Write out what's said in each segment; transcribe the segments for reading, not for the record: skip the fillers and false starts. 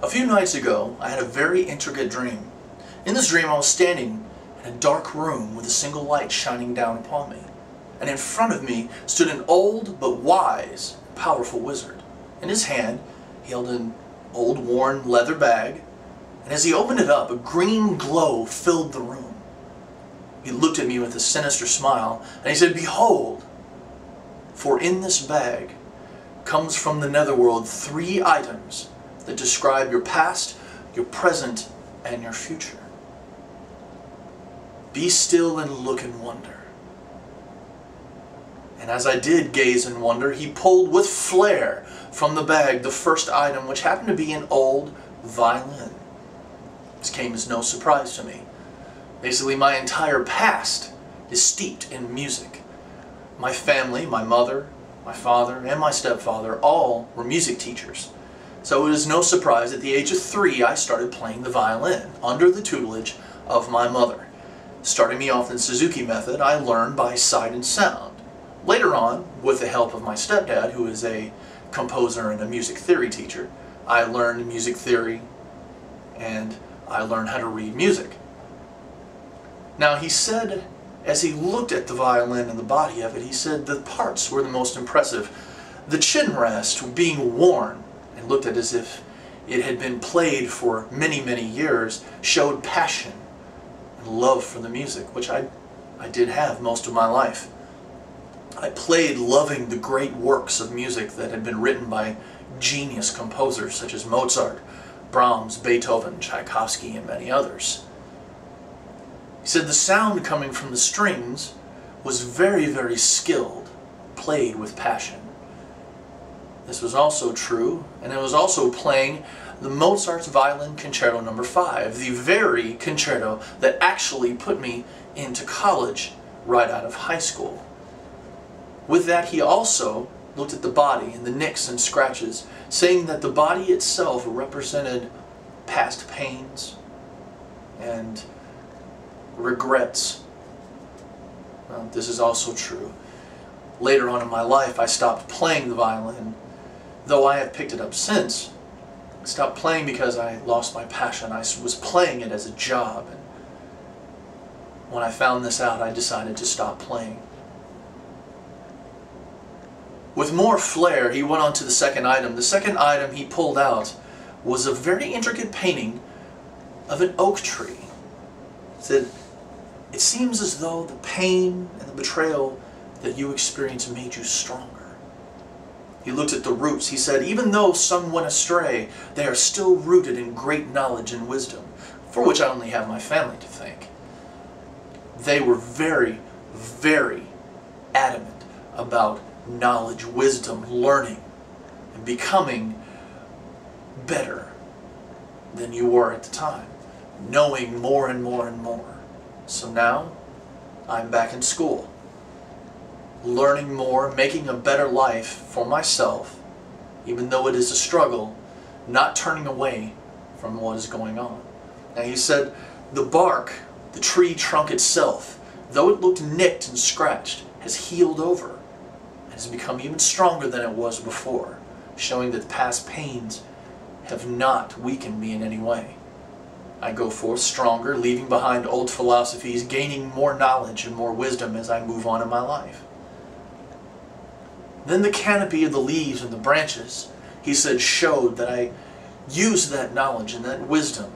A few nights ago, I had a very intricate dream. In this dream, I was standing in a dark room with a single light shining down upon me. And in front of me stood an old but wise, powerful wizard. In his hand, he held an old worn leather bag, and as he opened it up, a green glow filled the room. He looked at me with a sinister smile, and he said, "Behold, for in this bag comes from the netherworld 3 items that describe your past, your present, and your future. Be still and look in wonder." And as I did gaze in wonder, he pulled with flair from the bag the first item, which happened to be an old violin. This came as no surprise to me. Basically, my entire past is steeped in music. My family, my mother, my father, and my stepfather all were music teachers. So it is no surprise at the age of 3 I started playing the violin under the tutelage of my mother. Starting me off in the Suzuki method, I learned by sight and sound. Later on, with the help of my stepdad, who is a composer and a music theory teacher, I learned music theory and I learned how to read music. Now he said, as he looked at the violin and the body of it, he said the parts were the most impressive. The chin rest being worn and looked at as if it had been played for many, many years, showed passion and love for the music, which I did have most of my life. I played loving the great works of music that had been written by genius composers such as Mozart, Brahms, Beethoven, Tchaikovsky, and many others. He said the sound coming from the strings was very, very skilled, played with passion. This was also true, and it was also playing the Mozart's Violin Concerto No. 5, the very concerto that actually put me into college right out of high school. With that, he also looked at the body and the nicks and scratches, saying that the body itself represented past pains and regrets. Well, this is also true. Later on in my life, I stopped playing the violin, though I have picked it up since. I stopped playing because I lost my passion. I was playing it as a job, and when I found this out, I decided to stop playing. With more flair, he went on to the second item. The second item he pulled out was a very intricate painting of an oak tree. He said, "It seems as though the pain and the betrayal that you experienced made you stronger." He looked at the roots. He said, "Even though some went astray, they are still rooted in great knowledge and wisdom, for which I only have my family to thank." They were very, very adamant about knowledge, wisdom, learning, and becoming better than you were at the time, knowing more and more and more. So now, I'm back in school, learning more, making a better life for myself, even though it is a struggle, not turning away from what is going on. Now he said, the bark, the tree trunk itself, though it looked nicked and scratched, has healed over, and has become even stronger than it was before, showing that past pains have not weakened me in any way. I go forth stronger, leaving behind old philosophies, gaining more knowledge and more wisdom as I move on in my life. Then the canopy of the leaves and the branches, he said, showed that I used that knowledge and that wisdom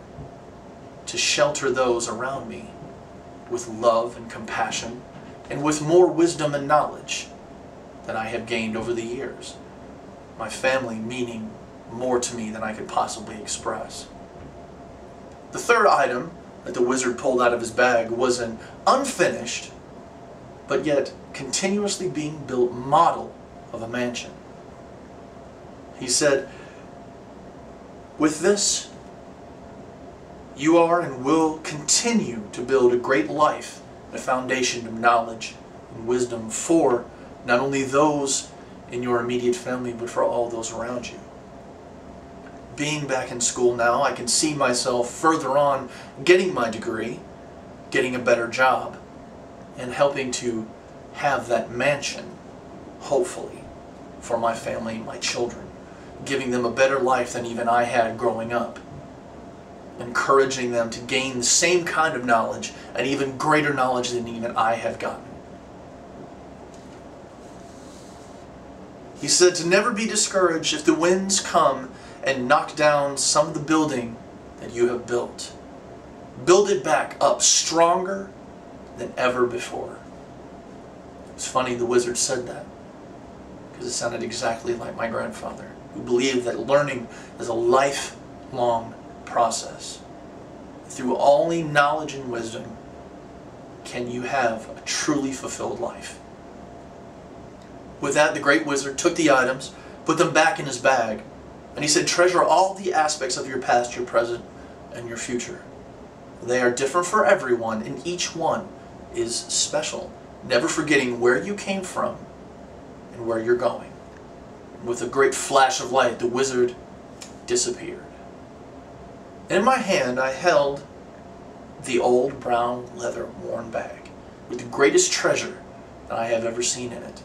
to shelter those around me with love and compassion, and with more wisdom and knowledge that I have gained over the years. My family meaning more to me than I could possibly express. The third item that the wizard pulled out of his bag was an unfinished, but yet continuously being built model of a mansion. He said, "With this, you are and will continue to build a great life, a foundation of knowledge and wisdom for not only those in your immediate family, but for all those around you." Being back in school now, I can see myself further on getting my degree, getting a better job, and helping to have that mansion, hopefully, for my family and my children, giving them a better life than even I had growing up, encouraging them to gain the same kind of knowledge and even greater knowledge than even I had gotten. He said to never be discouraged if the winds come and knock down some of the building that you have built. Build it back up stronger than ever before. It's funny the wizard said that, because it sounded exactly like my grandfather, who believed that learning is a lifelong process. Through only knowledge and wisdom can you have a truly fulfilled life. With that, the great wizard took the items, put them back in his bag, and he said, treasure all the aspects of your past, your present, and your future. They are different for everyone, and each one is special, never forgetting where you came from and where you're going. And with a great flash of light, the wizard disappeared. In my hand, I held the old brown leather worn bag with the greatest treasure that I have ever seen in it.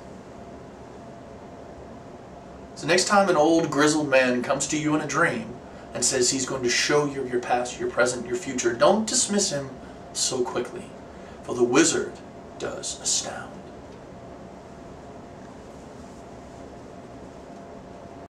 So next time an old grizzled man comes to you in a dream and says he's going to show you your past, your present, your future, don't dismiss him so quickly, for the wizard does astound.